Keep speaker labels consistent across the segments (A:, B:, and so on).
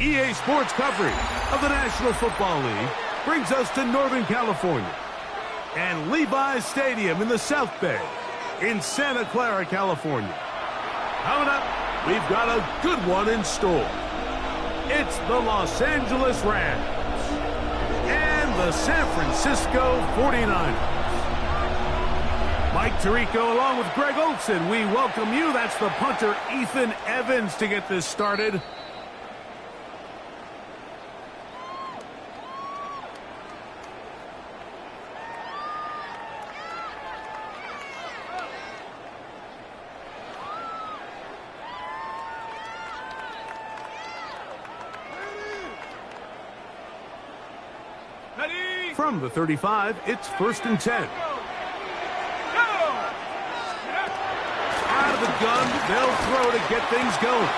A: EA Sports coverage of the National Football League brings us to Northern California and Levi's Stadium in the South Bay in Santa Clara, California. Coming up, we've got a good one in store. It's the Los Angeles Rams and the San Francisco 49ers. Mike Tirico along with Greg Olson. We welcome you. That's the punter, Ethan Evans, to get this started. From the 35, it's 1st and 10. Out of the gun, they'll throw to get things going.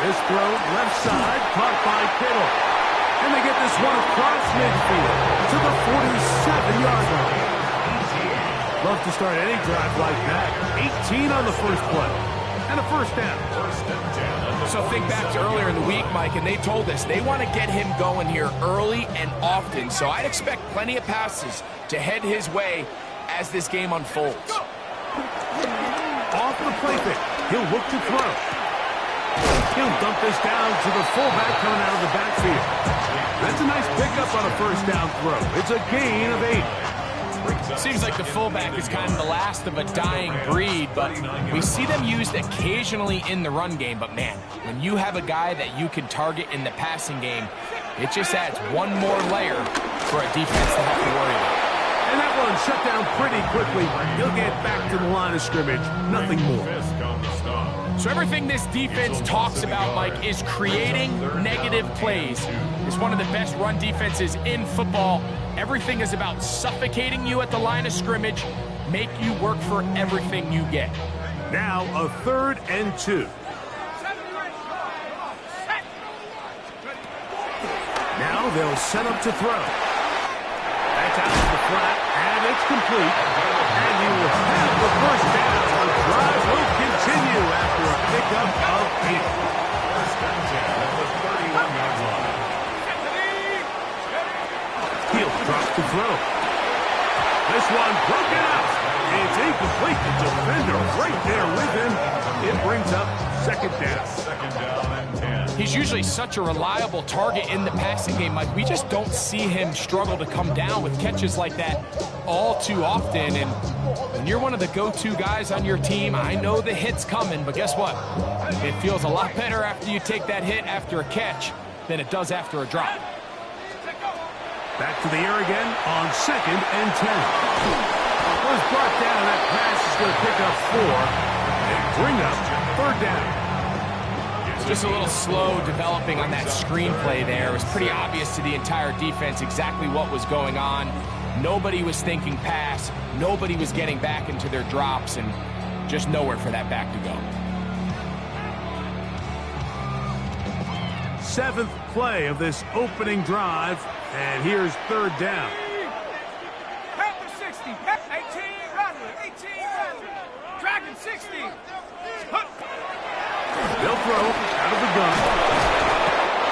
A: This throw, left side, caught by Kittle. And they get this one across midfield to the 47-yard line. Love to start any drive like that. 18 on the first play. And a first down.
B: So think back to earlier in the week, Mike, and they told us they want to get him going here early and often. So I'd expect plenty of passes to head his way as this game unfolds.
A: Off the play pick. He'll look to throw. He'll dump this down to the fullback coming out of the backfield. That's a nice pickup on a first down throw. It's a gain of 8.
B: Seems like the fullback is kind of the last of a dying breed, but we see them used occasionally in the run game. But, man, when you have a guy that you can target in the passing game, it just adds one more layer for a defense to have to worry about.
A: And that one shut down pretty quickly. He'll get back to the line of scrimmage. Nothing more.
B: So everything this defense talks about, Mike, is creating negative plays. It's one of the best run defenses in football. Everything is about suffocating you at the line of scrimmage, make you work for everything you get.
A: Now a 3rd and 2. Now they'll set up to throw. That's out to the flat, and it's complete. And he will have the first down. The drive will continue after a pickup of 8. Drops to throw. This one broken up. It's incomplete. The defender right there with him. It brings up 2nd down. 2nd down and 10.
B: He's usually such a reliable target in the passing game, Mike. We just don't see him struggle to come down with catches like that all too often. And when you're one of the go-to guys on your team, I know the hit's coming, but guess what? It feels a lot better after you take that hit after a catch than it does after a drop.
A: Back to the air again on 2nd and 10. Was brought down. That pass is going to pick up 4 and bring up 3rd down.
B: It's just a little slow developing on that screenplay there. It was pretty obvious to the entire defense exactly what was going on. Nobody was thinking pass. Nobody was getting back into their drops, and just nowhere for that back to go.
A: 7th play of this opening drive, and here's 3rd down.
C: Panther 60, 18, run with 18, Dragon 60.
A: They'll throw out of the gun.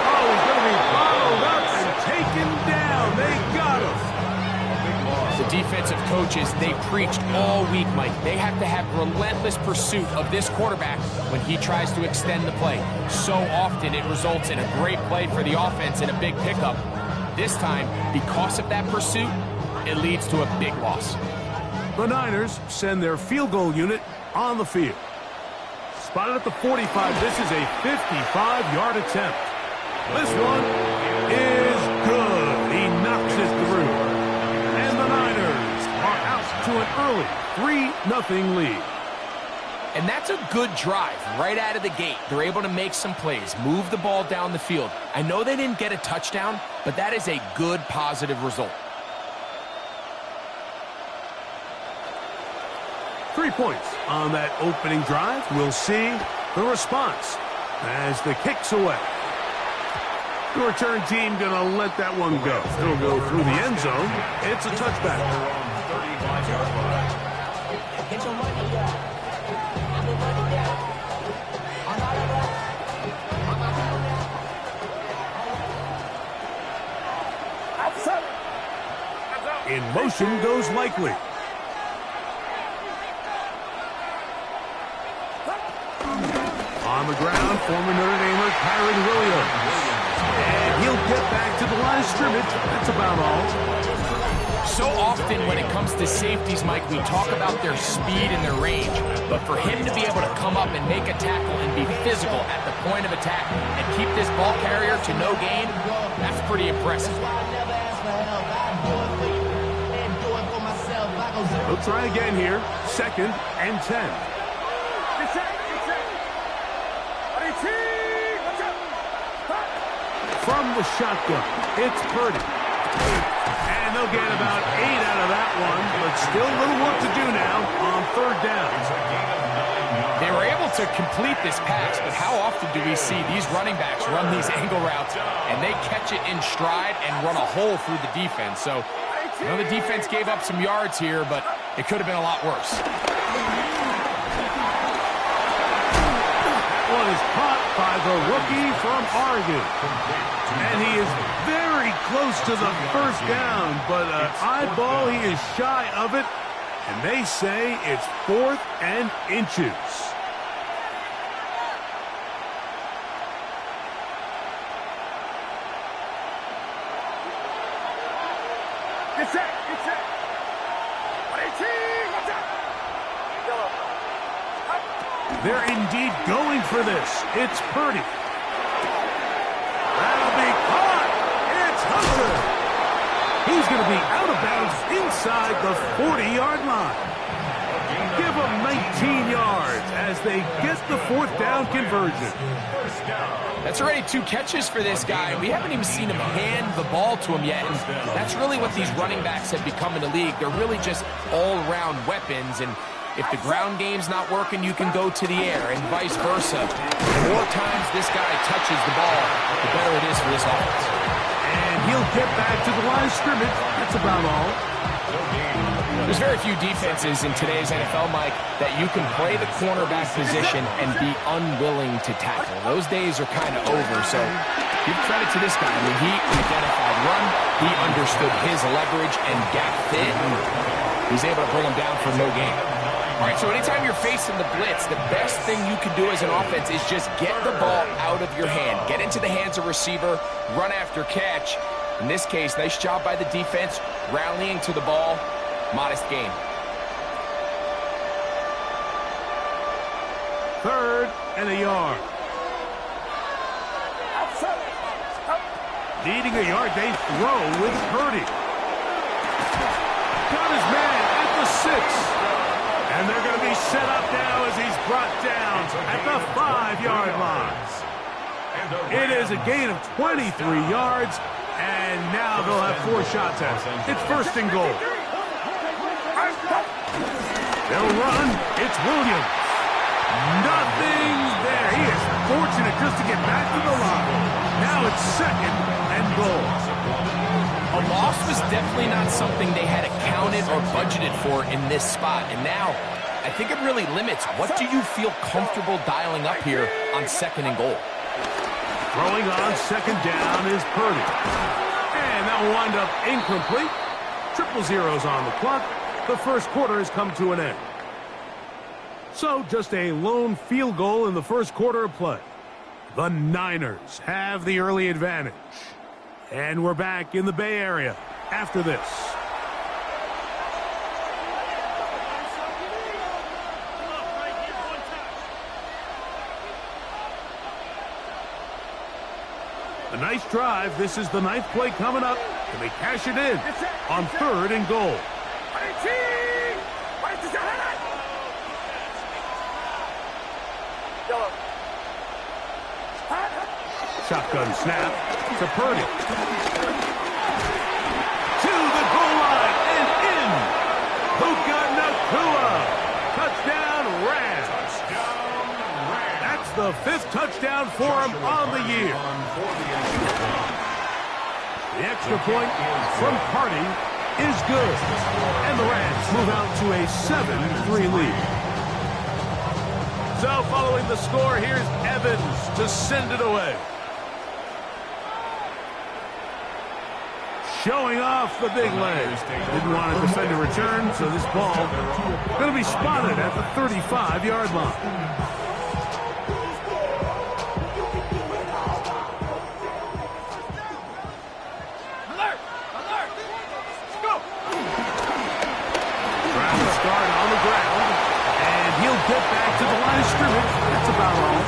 A: Oh, he's going to be followed up and taken down. They got him.
B: The defensive coaches, they preached all week, Mike. They have to have relentless pursuit of this quarterback when he tries to extend the play. So often it results in a great play for the offense and a big pickup. This time, because of that pursuit, it leads to a big loss.
A: The Niners send their field goal unit on the field. Spotted at the 45. This is a 55-yard attempt. This one is good. He knocks it through. And the Niners are out to an early 3-0 lead.
B: And that's a good drive right out of the gate. They're able to make some plays, move the ball down the field. I know they didn't get a touchdown, but that is a good, positive result.
A: 3 points on that opening drive. We'll see the response as the kick's away. The return team going to let that one go. It'll go through the end zone. It's a touchback. In motion goes Likely. On the ground, former Notre Damer Kyren Williams. And he'll get back to the line of scrimmage. That's about all.
B: So often when it comes to safeties, Mike, we talk about their speed and their range. But for him to be able to come up and make a tackle and be physical at the point of attack and keep this ball carrier to no gain, that's pretty impressive.
A: We'll try again here. 2nd and 10. From the shotgun, it's Purdy. And they'll get about 8 out of that one, but still a little work to do now on 3rd down.
B: They were able to complete this pass, but how often do we see these running backs run these angle routes and they catch it in stride and run a hole through the defense? So, you know, the defense gave up some yards here, but it could have been a lot worse.
A: That one is caught by the rookie from Oregon. And he is very close to the 1st down, but eyeball, he is shy of it. And they say it's 4th and inches. They're indeed going for this. It's Purdy. That'll be caught. It's Hunter. He's going to be out of bounds inside the 40-yard line. Give him 19 yards as they get the 4th down conversion.
B: That's already 2 catches for this guy. We haven't even seen him hand the ball to him yet. And that's really what these running backs have become in the league. They're really just all-around weapons. And if the ground game's not working, you can go to the air and vice versa. The more times this guy touches the ball, the better it is for this offense.
A: And he'll get back to the line of scrimmage. That's about all.
B: There's very few defenses in today's NFL, Mike, that you can play the cornerback position and be unwilling to tackle. Those days are kind of over, so give credit to this guy. I mean, he identified run, he understood his leverage and gap fit, and he's able to bring him down for no gain. All right, so anytime you're facing the blitz, the best thing you can do as an offense is just get the ball out of your hand. Get into the hands of receiver, run after catch. In this case, nice job by the defense, rallying to the ball. Modest gain.
A: 3rd and a yard. Needing a yard, they throw with Purdy. Got his man at the 6. And they're going to be set up now as he's brought down at the 5-yard line. It is a gain of 23 yards, and now they'll have 4 shots at it. It's 1st and goal. They'll run. It's Williams. Nothing there. He is fortunate just to get back to the line. Now it's 2nd and goal.
B: A loss was definitely not something they had accounted or budgeted for in this spot. And now, I think it really limits. What do you feel comfortable dialing up here on 2nd and goal?
A: Throwing on 2nd down is Purdy. And that will wind up incomplete. 0-0 on the clock. The 1st quarter has come to an end. So just a lone field goal in the 1st quarter of play. The Niners have the early advantage. And we're back in the Bay Area after this. A nice drive. This is the 9th play coming up. Can they cash it in on 3rd and goal? Shotgun snap to Purdy. To the goal line and in. Puka Nacua. Touchdown Rams. That's the 5th touchdown for him on the year. The extra point from Party is good. And the Rams move out to a 7-3 lead. So following the score, here's Evans to send it away. showing off the big leg. Didn't want to defend a return, so this ball going to be spotted at the 35-yard line.
C: Get back to the line of scrimmage. That's about all.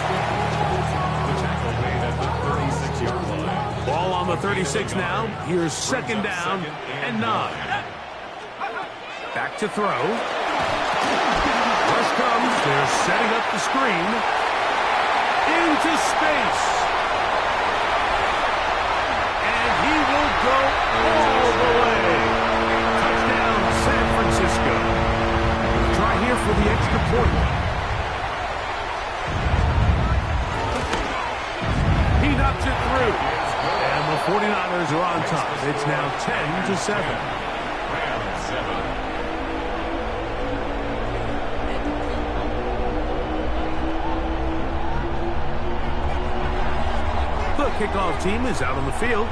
D: The tackle made at the 36-yard line.
A: Ball on the 36 now. Here's second down and 9. Back to throw. Rush comes. They're setting up the screen. Into space. And he will go all the way. Touchdown, San Francisco. Try here for the extra point. He knocks it through. And the 49ers are on top. It's now 10-7.
D: Rams 7.
A: The kickoff team is out on the field.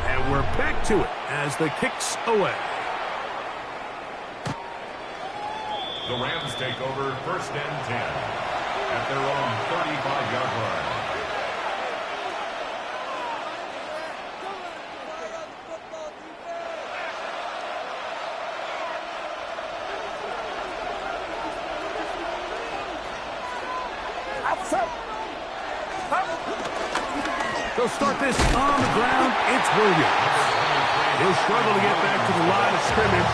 A: And we're back to it as the kick's away.
D: The Rams take over first and 10 at their own 35-yard line.
A: They'll start this on the ground. It's Williams. He'll struggle to get back to the line of scrimmage.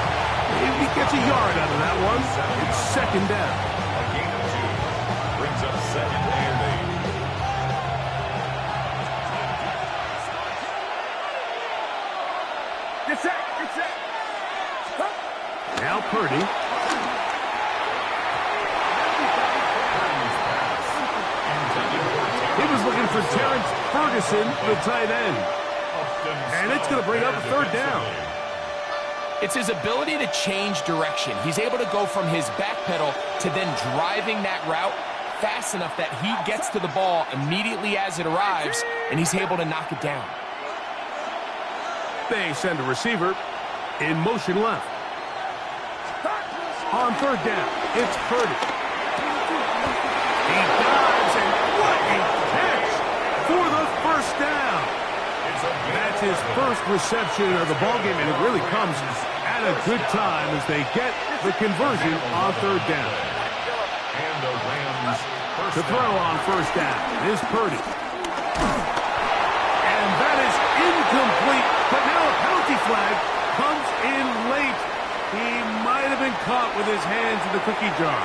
A: Maybe he gets a yard out of that one. It's second down.
D: A gain of 2 brings up second and 8.
C: Get set. Get set.
A: Now Purdy. He was looking for Terrence Ferguson, the tight end. And it's going to bring up a third down.
B: It's his ability to change direction. He's able to go from his back pedal to then driving that route fast enough that he gets to the ball immediately as it arrives, and he's able to knock it down.
A: They send a receiver in motion left. On third down, it's Purdy. He dives, and what a catch for the first down. That's his first reception of the ballgame, and it really comes at a good time as they get the conversion on third down.
D: And the Rams
A: To throw on first down is Purdy. And that is incomplete, but now a penalty flag comes in late. He might have been caught with his hands in the cookie jar.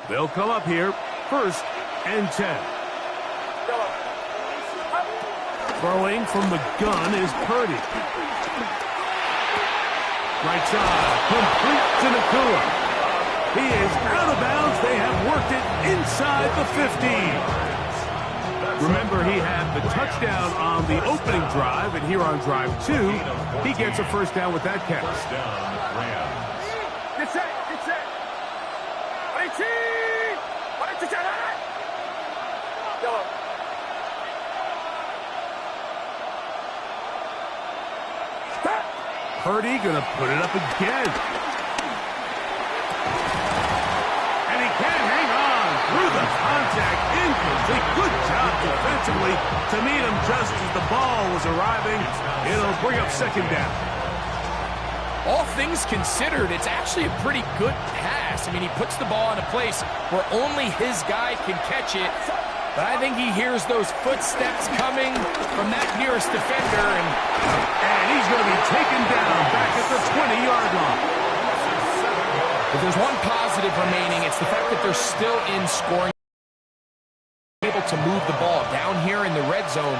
A: They'll come up here, first and 10. Throwing from the gun is Purdy. Right side, complete to Nakua. He is out of bounds. They have worked it inside the 50. Remember, he had the touchdown on the opening drive, and here on drive 2, he gets a first down with that catch.
D: First down, Rams.
C: Get set. Get set. 18.
A: Purdy gonna put it up again. And he can't hang on through the contact. Incomplete. Good job defensively to meet him just as the ball was arriving. It'll bring up second down.
B: All things considered, it's actually a pretty good pass. I mean, he puts the ball in a place where only his guy can catch it. But I think he hears those footsteps coming from that nearest defender, and
A: he's going to be taken down back at the 20-yard line.
B: If there's one positive remaining, it's the fact that they're still in scoring, able to move the ball down here in the red zone.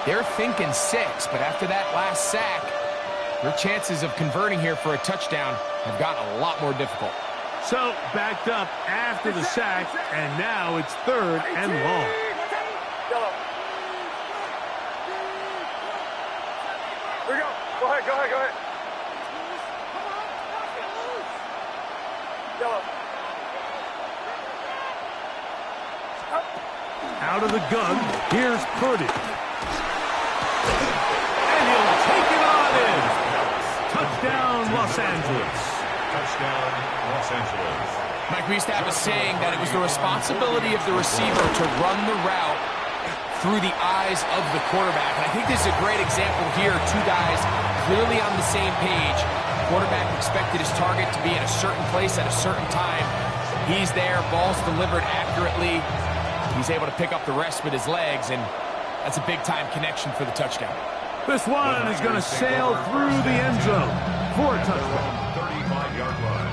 B: They're thinking 6, but after that last sack, their chances of converting here for a touchdown have gotten a lot more difficult.
A: So, backed up after the sack, and now it's third and long.
C: Here we go. Go ahead, go ahead, go ahead. Yellow.
A: Out of the gun, here's Purdy. And he'll take it on in. Touchdown, Los Angeles.
D: Touchdown, Los Angeles.
B: Mike, we used to have a saying that it was the responsibility of the receiver to run the route through the eyes of the quarterback. And I think this is a great example here. Two guys clearly on the same page. Quarterback expected his target to be in a certain place at a certain time. He's there, ball's delivered accurately. He's able to pick up the rest with his legs, and that's a big-time connection for the touchdown.
A: This one is going to sail through the end zone for a touchdown.
D: 35-yard line.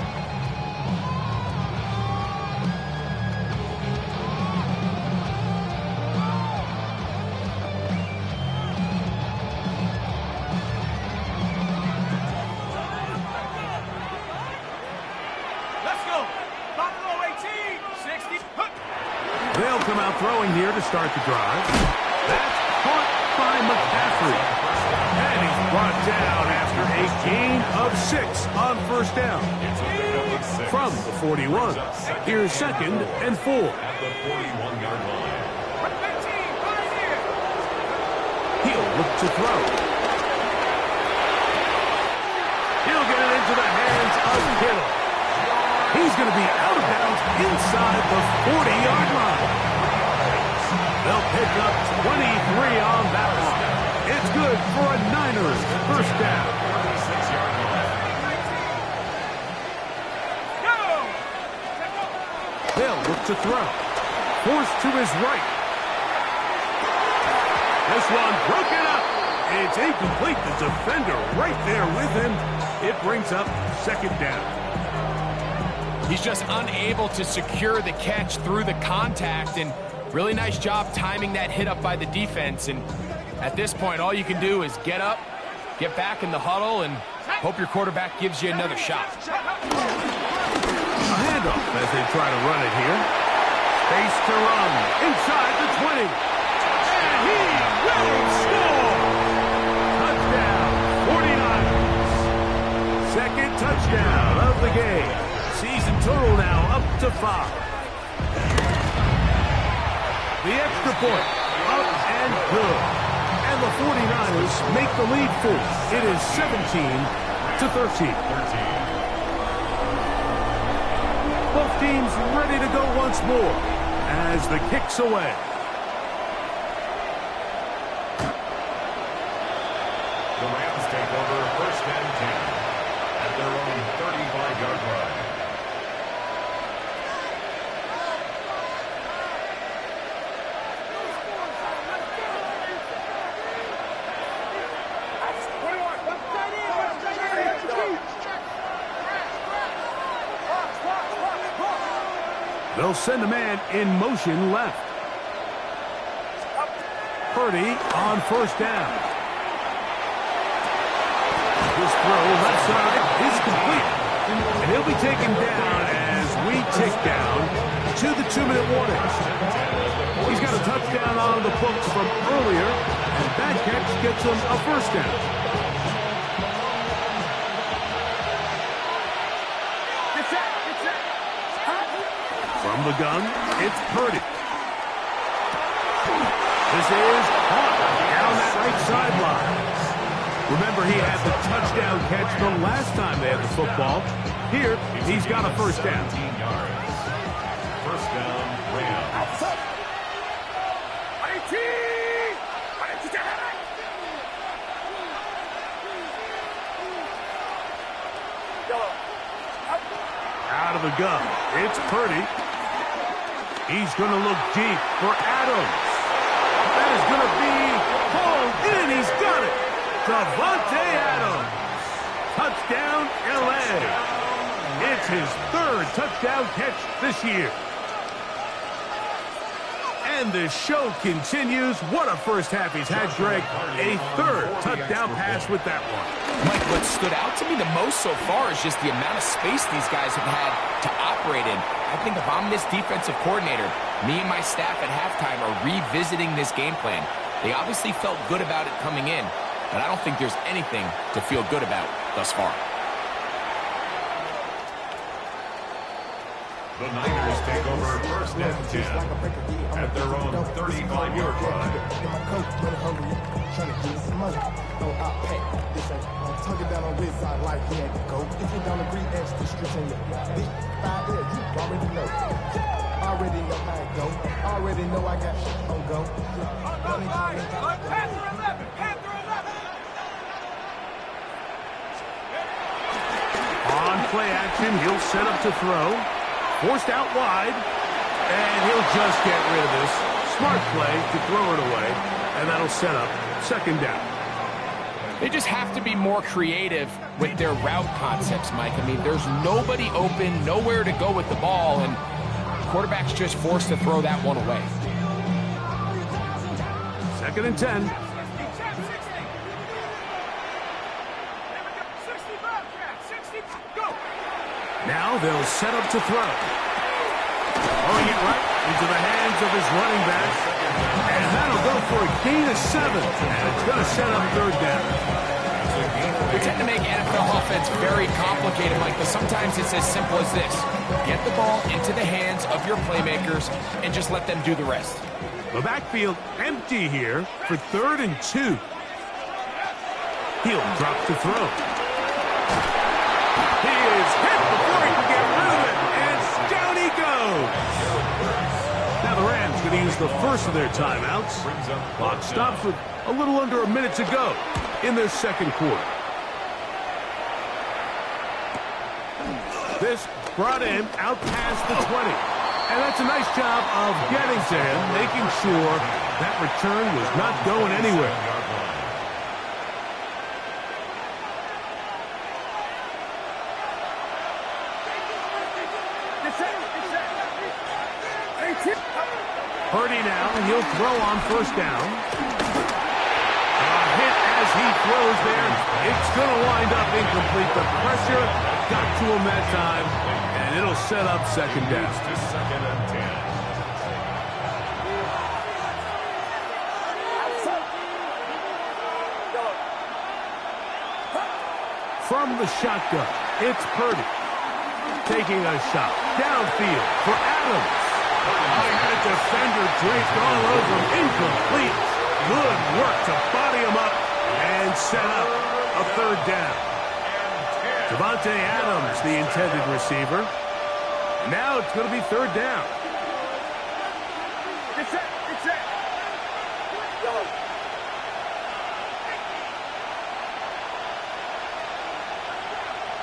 C: Let's go. Buffalo 18, 60.
A: They'll come out throwing here to start the drive. That's caught by McCaffrey. And he's brought down after a gain of 6 on first down. From the 41. Here's 2nd and 4.
D: At the 41-yard line.
C: 15, right here.
A: He'll look to throw. He'll get it into the hands of Kittle. He's going to be out of bounds inside the 40-yard line. They'll pick up 23 on that one. It's good for a Niners first down.
D: 36-yard line.
C: Go.
A: They'll look to throw. Forced to his right. This one broken up. It's incomplete. The defender right there with him. It brings up 2nd down.
B: He's just unable to secure the catch through the contact, and really nice job timing that hit up by the defense. And at this point, all you can do is get up, get back in the huddle, and hope your quarterback gives you another shot.
A: A handoff as they try to run it here. Space to run inside the 20. And he will score! Touchdown, 49ers. 2nd touchdown of the game. Season total now up to 5. The extra point, up and good. And the 49ers make the lead full. It is 17-13. Both teams ready to go once more as the kick's away.
D: The Rams take over 1st and 10 at their own 35-yard line.
A: They'll send a man in motion left. Purdy on first down. His throw left side is complete. And he'll be taken down as we tick down to the 2-minute warning. He's got a touchdown on the books from earlier, and that catch gets him a first down. From the gun, it's Purdy. This is caught down that right sideline. Remember, he had the touchdown catch the last time they had the football. Here, he's got a first down.
D: 17 yards. First down, Rams.
C: 18.
A: Out of the gun, it's Purdy. He's going to look deep for Adams. That is going to be pulled in. He's got it. Davante Adams. Touchdown, L.A. It's his 3rd touchdown catch this year. And the show continues. What a first half he's had, Greg. A 3rd touchdown pass with that one.
B: Mike, what stood out to me the most so far is just the amount of space these guys have had to operate in. I think if I'm this defensive coordinator, me and my staff at halftime are revisiting this game plan. They obviously felt good about it coming in, but I don't think there's anything to feel good about thus far.
D: The Niners take over first and 10 at their own 35-yard line.
E: Tuck it down on this side like he had to go. If you don't agree, ask the streets on your big 5 there. You already know. Already know how it go. Already know I got shit on go.
C: Panther 11! Panther 11!
A: On play action, he'll set up to throw. Forced out wide. And he'll just get rid of this. Smart play to throw it away. And that'll set up second down.
B: They just have to be more creative with their route concepts, Mike. I mean, there's nobody open, nowhere to go with the ball, and the quarterback's just forced to throw that one away.
A: Second and 10.
C: 60, go!
A: Now they'll set up to throw. Throwing it right into the hands of his running back. And that'll go for a gain of 7. And it's going to set up third down.
B: We tend to make NFL offense very complicated, Mike, but sometimes it's as simple as this. Get the ball into the hands of your playmakers and just let them do the rest.
A: The backfield empty here for 3rd and 2. He'll drop to throw. He is hit before he can get rid of it, and down he goes. Now the Rams going to use the first of their timeouts. Clock stops with a little under a minute to go in their second quarter. This brought in out past the 20. And that's a nice job of getting to him, making sure that return was not going anywhere. Purdy now, and he'll throw on first down. A hit as he throws there. It's going to wind up incomplete. The pressure got to him that time, and it'll set up second down.
D: Second and 10.
A: From the shotgun, it's Purdy. Taking a shot downfield for Adams. The defender draped all over him. Incomplete. Good work to body him up and set up a third down. Davante Adams, the intended receiver. Now it's going to be third down.
C: It's it! It's it! Go!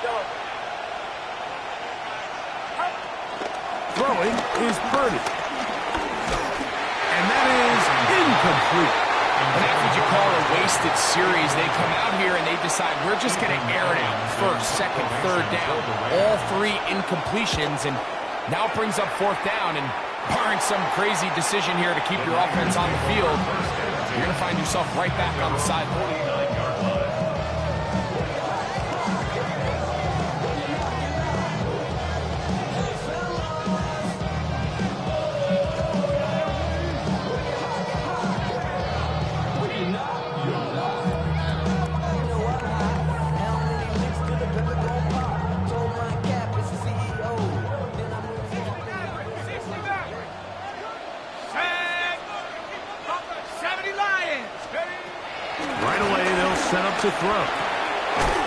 C: Go!
A: Throwing is Purdy. And that is incomplete.
B: And that's what you call a wasted series. They come out here and they decide we're just going to air it out. First, second, third down. All 3 incompletions, and now it brings up fourth down. And barring some crazy decision here to keep your offense on the field, you're going to find yourself right back on the sideline.
A: To throw.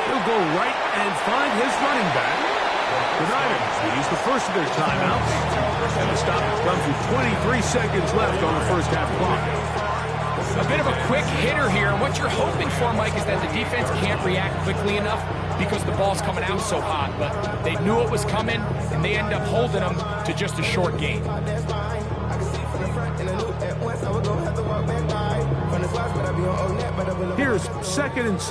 A: He'll go right and find his running back. The Niners will use the first of their timeouts. And the stop comes with 23 seconds left on the first half clock.
B: A bit of a quick hitter here. And what you're hoping for, Mike, is that the defense can't react quickly enough because the ball's coming out so hot. But they knew it was coming, and they end up holding them to just a short gain.
A: Here's 2nd and 6.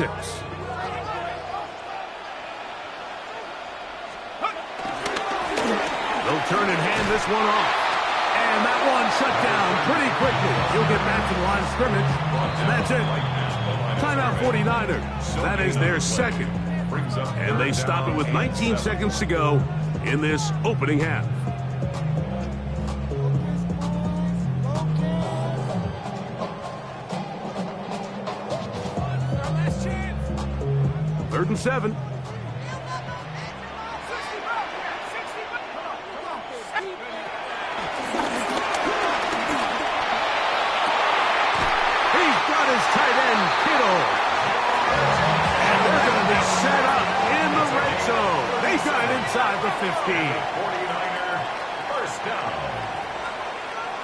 A: They'll turn and hand this one off. And that one shut down pretty quickly. He'll get back to the line of scrimmage. And that's it. Timeout 49ers. That is their second. And they stop it with 19 seconds to go in this opening half. Third and 7. middle. And they're going to be set up in the red zone. They got it inside the 15.
D: 49er, first down.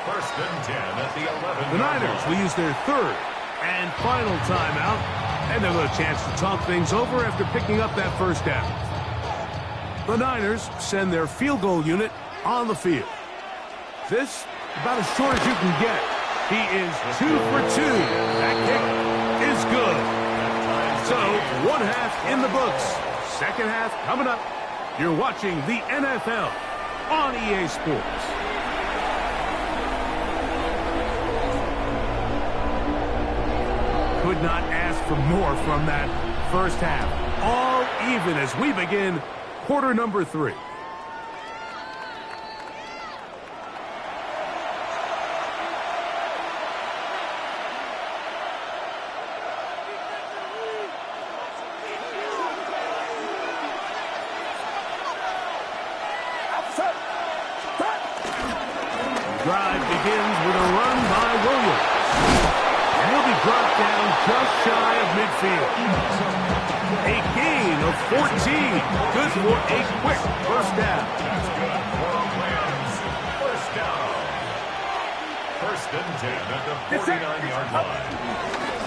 D: First and 10 at the 11.
A: The Niners will use their third and final timeout, and they'll have a chance to talk things over after picking up that first down. The Niners send their field goal unit on the field. This, about as short as you can get. He is 2 for 2. That kick is good. So, one half in the books. Second half coming up. You're watching the NFL on EA Sports. Could not ask for more from that first half. All even as we begin quarter number 3. Drive begins with a run by Williams. And he'll be brought down just shy of midfield. A gain of 14. Good for a quick first down.
D: That's good for the Rams. First down. First and 10 at the 49-yard line.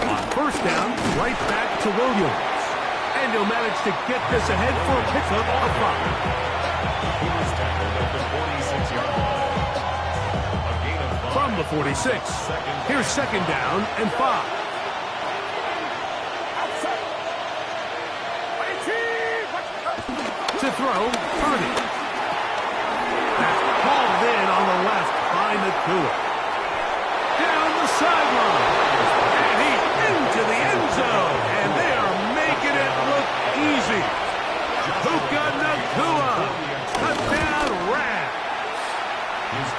A: On first down, right back to Williams. And he'll manage to get this ahead for a pickup of 5.
D: He was tackled at the 46-yard line.
A: From the 46. Here's second down and 5. To throw, Purdy. That's hauled in on the left by Nakua. Down the sideline. And he's into the end zone. And they are making it look easy. Puka Nakua. Touchdown Rams.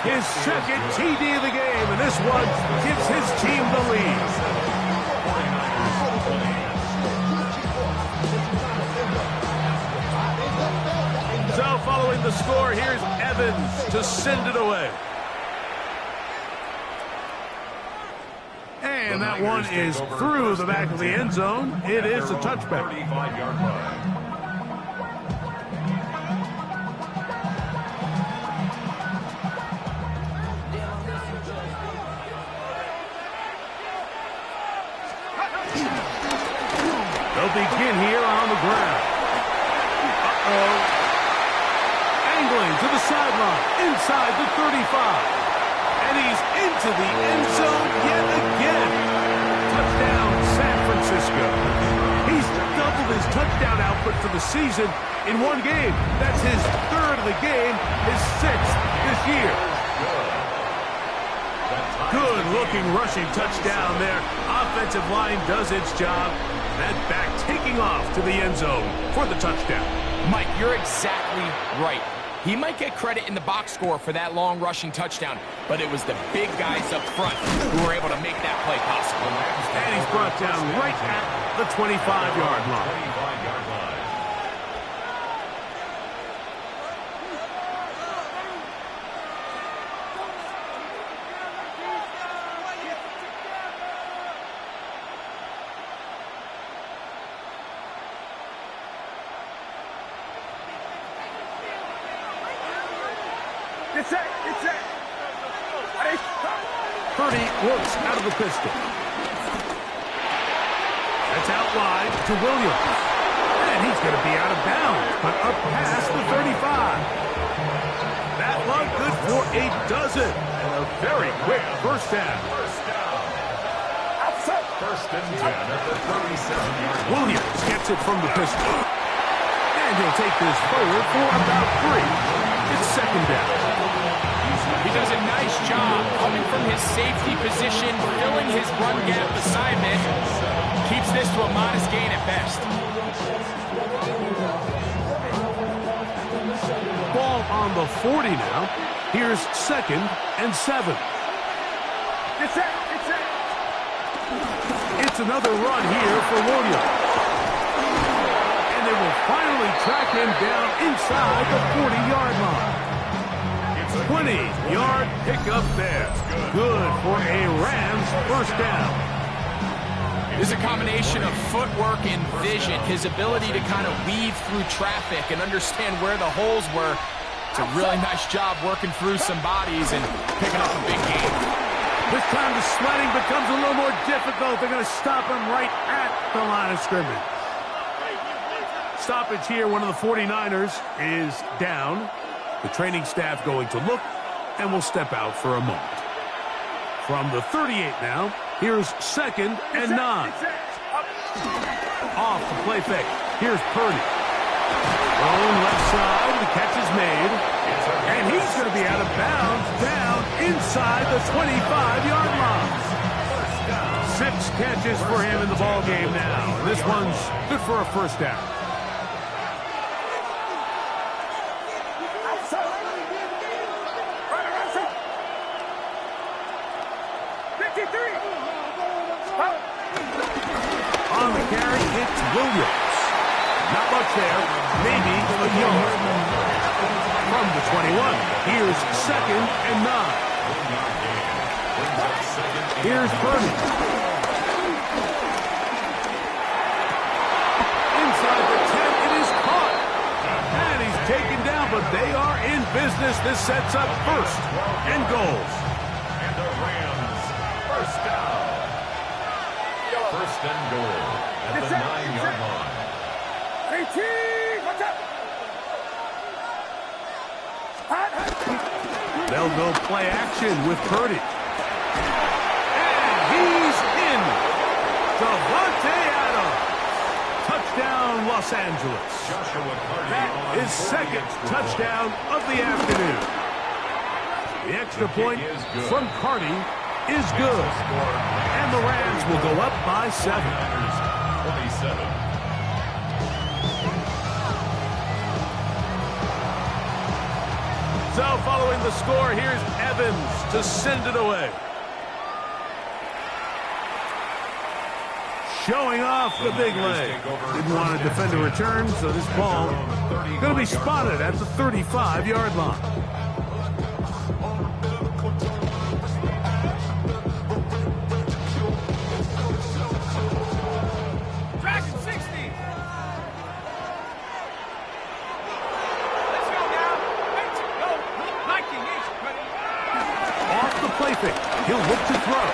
A: His second TD of the game, and this one gives his team the lead. So following the score, here's Evans to send it away. And that one is through the back of the end zone. It is a touchback.
D: 35-yard line.
A: They'll begin here on the ground. Angling to the sideline, inside the 35. And he's into the end zone yet again. Touchdown, San Francisco. He's doubled his touchdown output for the season in one game. That's his third of the game, his sixth this year. Good-looking rushing touchdown there. Offensive line does its job. That back taking off to the end zone for the touchdown.
B: Mike, you're exactly right. He might get credit in the box score for that long rushing touchdown, but it was the big guys up front who were able to make that play possible.
A: And he's brought down right at the 25-yard line.
D: 25-yard line.
A: Purdy works out of the pistol. That's out wide to Williams. And he's going to be out of bounds, but up past the 35. That luck good for a dozen. And a very quick first down.
D: First and 10 at the 37-yard line.
A: Williams gets it from the pistol. And he'll take this forward for about 3. It's second down.
B: He does a nice job coming from his safety position, filling his run gap assignment. Keeps this to a modest gain at best.
A: Ball on the 40 now. Here's second and 7. It's another run here for Williams. And they will finally track him down inside the 40-yard line. 20-yard pickup there. Good for a Rams first down.
B: This is a combination of footwork and vision, his ability to kind of weave through traffic and understand where the holes were. It's a really nice job working through some bodies and picking up a big game.
A: This time the sledding becomes a little more difficult. They're going to stop him right at the line of scrimmage. Stoppage here. One of the 49ers is down. The training staff going to look and will step out for a moment. From the 38 now, here's 2nd and 9. Off the play fake. Here's Purdy. Thrown left side. The catch is made. And he's going to be out of bounds down inside the 25-yard line. 6 catches for him in the ball game now. This one's good for a first down. On the carry, it's Williams. Not much there. Maybe a yard. From the 21, here's 2nd and 9. Here's Purdy. Inside the 10, it is caught. And he's taken down, but they are in business. This sets up 1st and goals.
D: And the Rams, first down. 1st and goal at the 9-yard line.
C: 18, watch out.
A: They'll go play action with Purdy. And he's in. Davante Adams. Touchdown, Los Angeles. That is 2nd touchdown of the afternoon. The extra point from Carty is good. And the Rams will go up by 7.
D: 27.
A: So following the score, here's Evans to send it away. Showing off the big leg. Didn't want to defend a return, so this ball going to be spotted at the 35-yard line. He'll look to throw.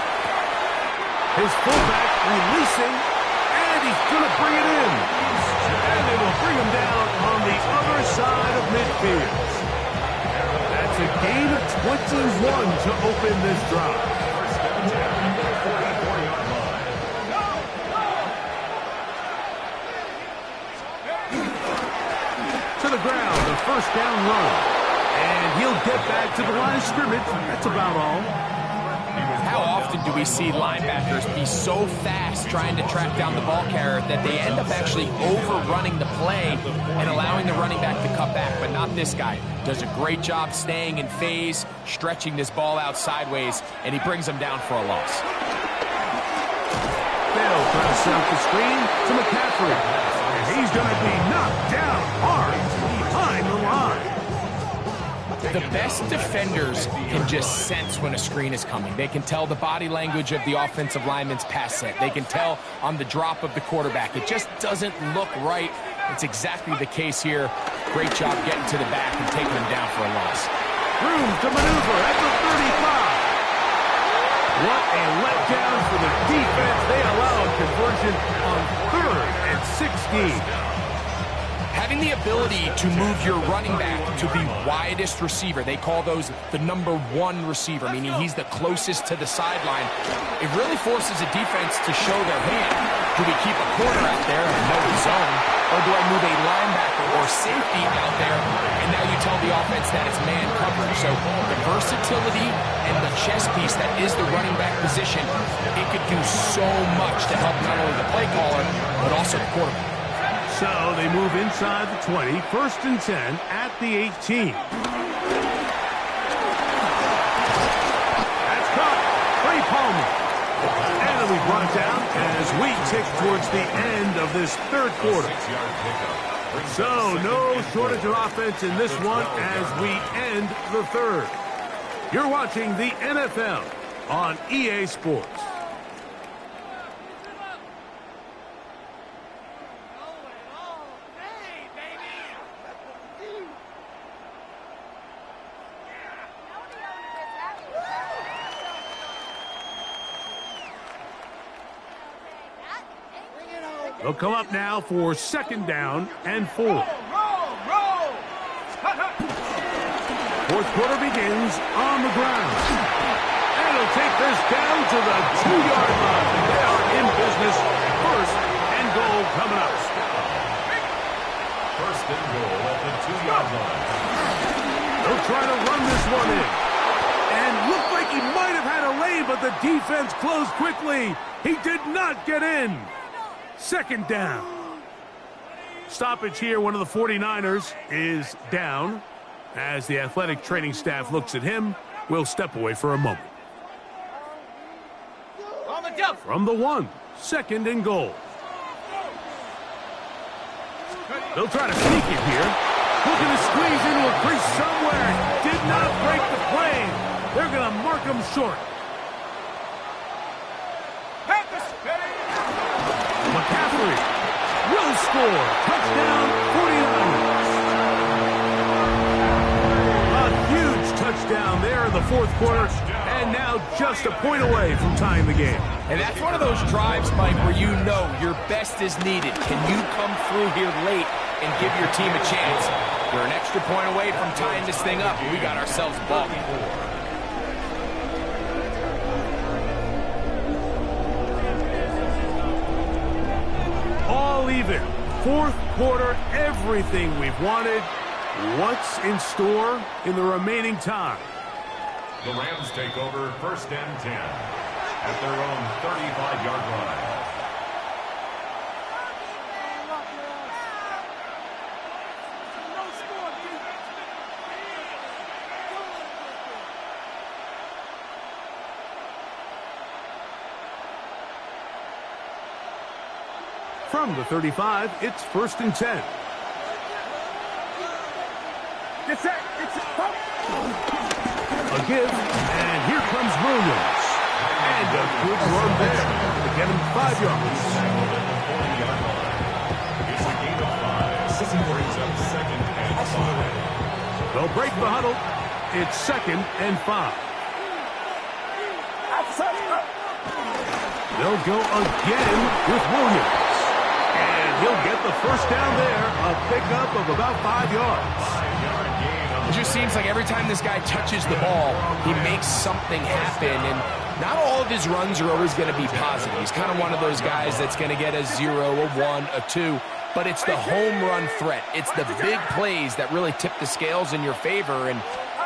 A: His fullback releasing, and he's going to bring it in. And they will bring him down on the other side of midfield. That's a gain of 21 to open this drive. To the ground, the 1st down run. And he'll get back to the line of scrimmage. That's about all.
B: How often do we see linebackers be so fast trying to track down the ball carrier that they end up actually overrunning the play and allowing the running back to cut back, but not this guy. Does a great job staying in phase, stretching this ball out sideways, and he brings them down for a loss.
A: They'll try to set up the screen to McCaffrey. And he's going to be knocked down hard behind the line.
B: The best defenders can just sense when a screen is coming. They can tell the body language of the offensive lineman's pass set. They can tell on the drop of the quarterback. It just doesn't look right. It's exactly the case here. Great job getting to the back and taking him down for a loss.
A: Room to maneuver at the 35. What a letdown for the defense. They allow a conversion on 3rd and 16.
B: Having the ability to move your running back to the widest receiver, they call those the number 1 receiver, meaning he's the closest to the sideline. It really forces a defense to show their hand. Do we keep a corner out there and know the zone, or do I move a linebacker or safety out there, and now you tell the offense that it's man coverage? So the versatility and the chess piece that is the running back position, it could do so much to help not only the play caller, but also the quarterback.
A: So they move inside the 20, 1st and 10 at the 18. That's caught. Trey Palmer. And we brought it down as we tick towards the end of this 3rd quarter. So no shortage of offense in this one as we end the 3rd. You're watching the NFL on EA Sports. They'll come up now for 2nd down and 4.
C: Roll!
A: Fourth quarter begins on the ground. And he'll take this down to the 2-yard line. They are in business. 1st and goal coming up.
D: 1st and goal at the 2-yard line.
A: They'll try to run this one in. And looked like he might have had a lane, but the defense closed quickly. He did not get in. 2nd down. Stoppage here. One of the 49ers is down. As the athletic training staff looks at him, we'll step away for a moment. From the 1, 2nd and goal. They'll try to sneak it here. Looking to squeeze into a crease somewhere. Did not break the plane. They're going to mark him short. McCaffrey will score. Touchdown, 49ers. A huge touchdown there in the 4th quarter. And now just a point away from tying the game.
B: And that's one of those drives, Mike, where you know your best is needed. Can you come through here late and give your team a chance? We're an extra point away from tying this thing up. We got ourselves a ball game.
A: All even. 4th quarter, everything we've wanted. What's in store in the remaining time?
D: The Rams take over 1st and 10 at their own 35-yard line.
A: From the 35, it's 1st and 10.
C: Get set!
A: A give, and here comes Williams. And a good run there to get him 5 yards.
D: It's a gain of 5. This brings up 2nd and 5.
A: They'll break the huddle. It's 2nd and 5. They'll go again with Williams. And he'll get the 1st down there. A pickup of about 5 yards.
B: It just seems like every time this guy touches the ball, he makes something happen. And not all of his runs are always going to be positive. He's kind of one of those guys that's going to get a 0, a 1, a 2. But it's the home run threat. It's the big plays that really tip the scales in your favor. And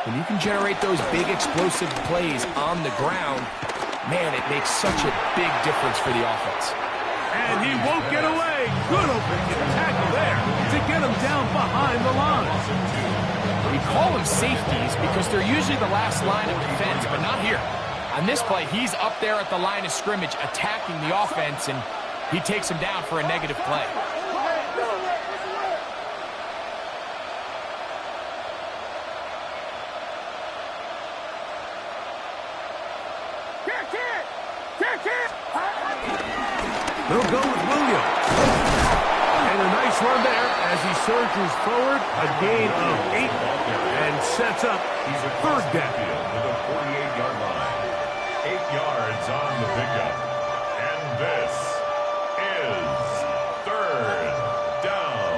B: when you can generate those big explosive plays on the ground, man, it makes such a big difference for the offense.
A: And he won't get away. Good open tackle there to get him down behind the line.
B: We call them safeties because they're usually the last line of defense, but not here. On this play, he's up there at the line of scrimmage attacking the offense, and he takes him down for a negative play.
A: They'll go with Williams. And a nice run there as he surges forward. A gain of 8 and sets up 3rd down.
D: To the 48-yard line. 8 yards on the pickup. And this is 3rd down.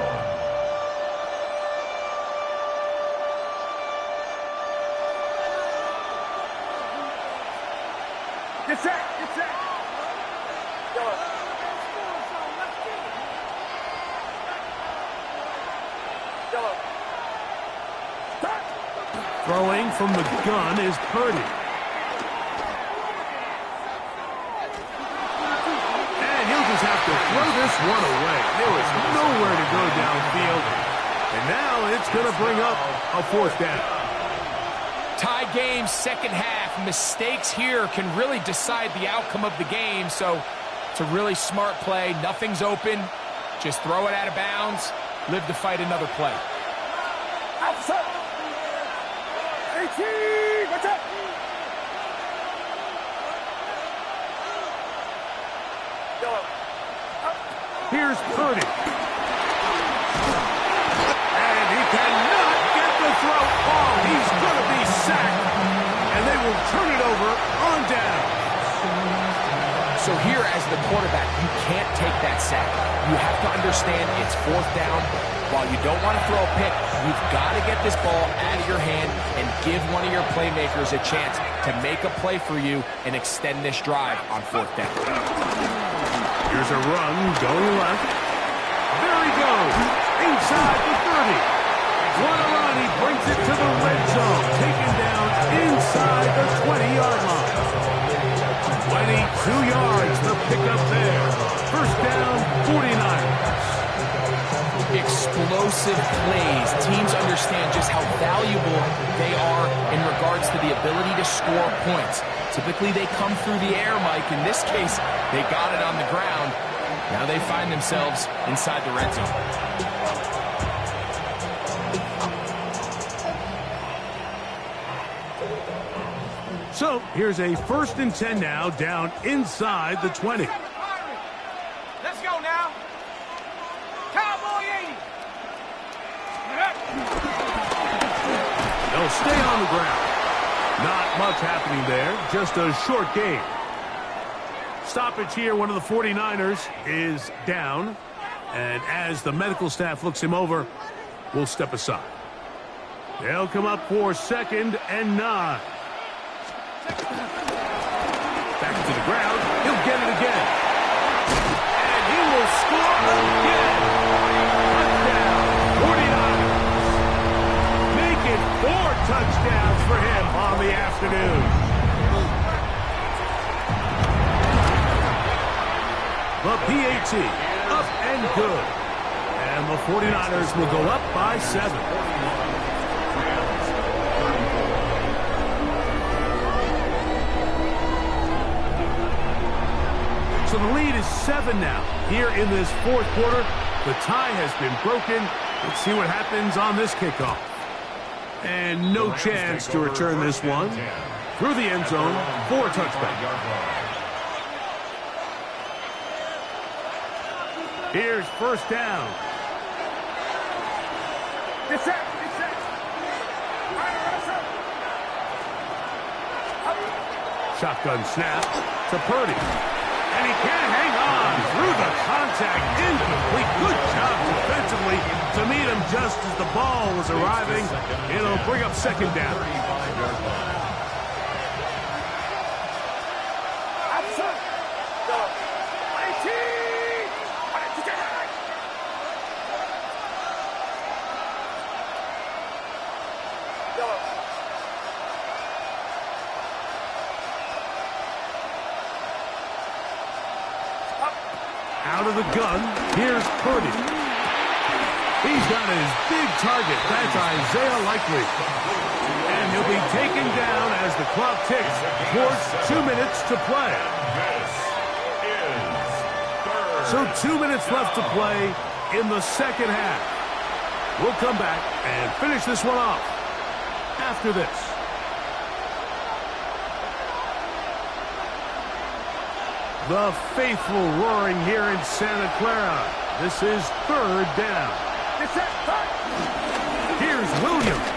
C: Get set! Get set!
A: Throwing from the gun is Purdy. And he'll just have to throw this one away. There was nowhere to go downfield. And now it's going to bring up a 4th down.
B: Tie game, 2nd half. Mistakes here can really decide the outcome of the game. So it's a really smart play. Nothing's open. Just throw it out of bounds. Live to fight another play.
C: Outside! 18! Watch out!
A: Here's Purdy. And he cannot get the throw. Oh, he's going to be sacked. And they will turn it over on down.
B: So So here, as the quarterback, you can't take that sack. You have to understand it's 4th down. While you don't want to throw a pick, you've got to get this ball out of your hand and give one of your playmakers a chance to make a play for you and extend this drive on 4th down.
A: Here's a run going left. There he goes, inside the 30. What a run, he brings it to the red zone, taken down inside the 20-yard line. 22 yards, the pickup there. 1st down, 49ers.
B: Explosive plays. Teams understand just how valuable they are in regards to the ability to score points. Typically, they come through the air, Mike. In this case, they got it on the ground. Now they find themselves inside the red zone.
A: So here's a 1st and 10 now, down inside the 20.
C: Let's go now. Cowboy 80.
A: They'll stay on the ground. Not much happening there, just a short game. Stoppage here, one of the 49ers is down. And as the medical staff looks him over, we'll step aside. They'll come up for 2nd and 9. Back to the ground. He'll get it again. And he will score again. Touchdown, 49ers. Make it 4 touchdowns for him on the afternoon. The PAT, up and good. And the 49ers will go up by 7. So the lead is 7 now. Here in this 4th quarter, the tie has been broken. Let's see what happens on this kickoff. And no chance to return this one. Through the end zone for a touchback. Here's 1st down.
C: It's set.
A: Shotgun snap to Purdy. And he can't hang on through the contact. Incomplete. Good job defensively to meet him just as the ball was arriving. It'll bring up 2nd down. Out of the gun, here's Purdy. He's got his big target. That's Isaiah Likely. And he'll be taken down as the clock ticks towards 2 minutes to play. So 2 minutes left to play in the 2nd half. We'll come back and finish this one off after this. The faithful roaring here in Santa Clara. This is 3rd down. Here's Williams.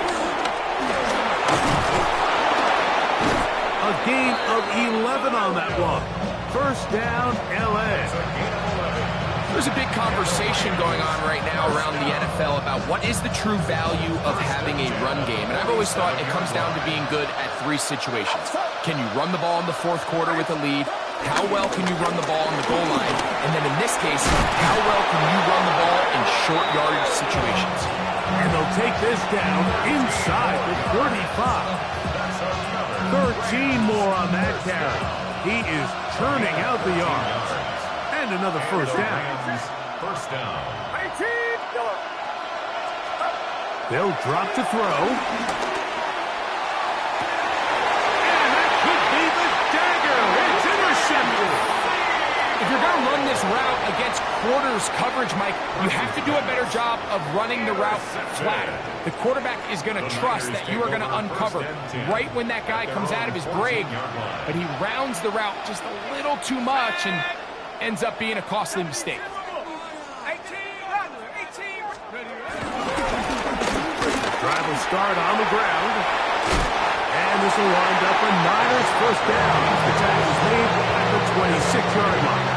A: A gain of 11 on that one. 1st down, L.A.
B: There's a big conversation going on right now around the NFL about what is the true value of having a run game. And I've always thought it comes down to being good at 3 situations. Can you run the ball in the 4th quarter with a lead? How well can you run the ball on the goal line? And then in this case, how well can you run the ball in short yardage situations?
A: And they'll take this down inside the 35. 13 more on that carry. He is turning out the yards. And another 1st down.
D: 1st down.
A: They'll drop to throw.
B: If you're going to run this route against quarters coverage, Mike, you have to do a better job of running the route flat. The quarterback is going to trust that you are going to uncover right when that guy comes out of his break, but he rounds the route just a little too much and ends up being a costly mistake.
A: Drive will start on the ground. And this will wind up a Niners 1st down. The tag is made at the 26. 6-yard line.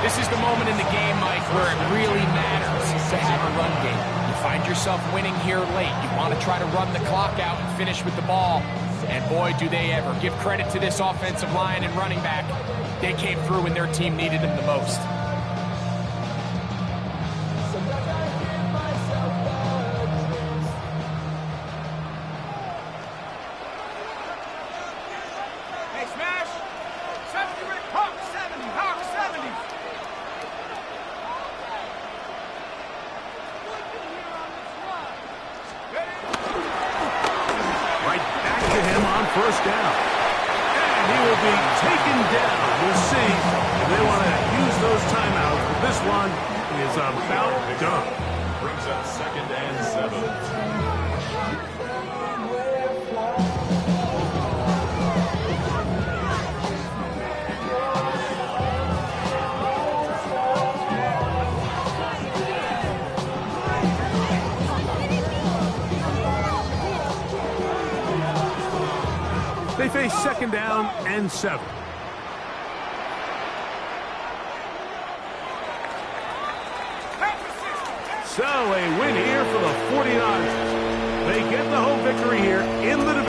B: This is the moment in the game, Mike, where it really matters to have a run game. You find yourself winning here late. You want to try to run the clock out and finish with the ball. And boy, do they ever. Give credit to this offensive line and running back. They came through when their team needed them the most.
C: Hey, Smash! 70, Rick! Hawk 70! Hawk 70!
A: Right back to him on first down. And he will be taken down. We'll see if they want to use those timeouts. But this one is about done.
D: Brings up 2nd and 7.
A: They face 2nd down and 7. So a win here for the 49ers. They get the home victory here in the division.